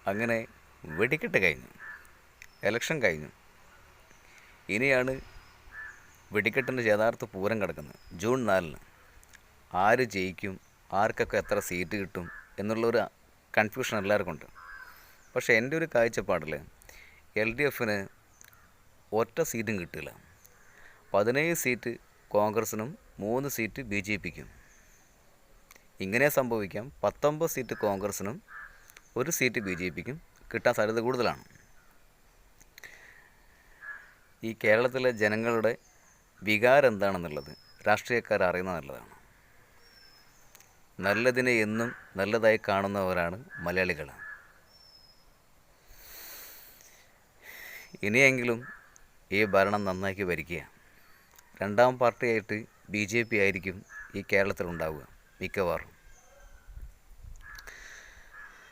അങ്ങനെ വെടിക്കെട്ട് കഴിഞ്ഞു, ഇലക്ഷൻ കഴിഞ്ഞു. ഇനിയാണ് വെടിക്കെട്ടിൻ്റെ യഥാർത്ഥ പൂരം കിടക്കുന്നത്. ജൂൺ 4 ആര് ജയിക്കും, ആർക്കൊക്കെ എത്ര സീറ്റ് കിട്ടും എന്നുള്ളൊരു കൺഫ്യൂഷൻ എല്ലാവർക്കും ഉണ്ട്. പക്ഷേ എൻ്റെ ഒരു കാഴ്ചപ്പാടിൽ LDFന് ഒറ്റ സീറ്റും കിട്ടില്ല. 17 സീറ്റ് കോൺഗ്രസിനും 3 സീറ്റ് BJPക്കും. ഇങ്ങനെ സംഭവിക്കാം. 19 സീറ്റ് കോൺഗ്രസിനും 1 സീറ്റ് BJPക്കും കിട്ടാൻ സാധ്യത കൂടുതലാണ്. ഈ കേരളത്തിലെ ജനങ്ങളുടെ വികാരം എന്താണെന്നുള്ളത് രാഷ്ട്രീയക്കാർ അറിയുന്നത് നല്ലതാണ്. നല്ലതിനെ എന്നും നല്ലതായി കാണുന്നവരാണ് മലയാളികൾ. ഇനിയെങ്കിലും ഈ ഭരണം നന്നാക്കി ഭരിക്കുക. രണ്ടാം പാർട്ടിയായിട്ട് BJP ആയിരിക്കും ഈ കേരളത്തിലുണ്ടാവുക മിക്കവാറും.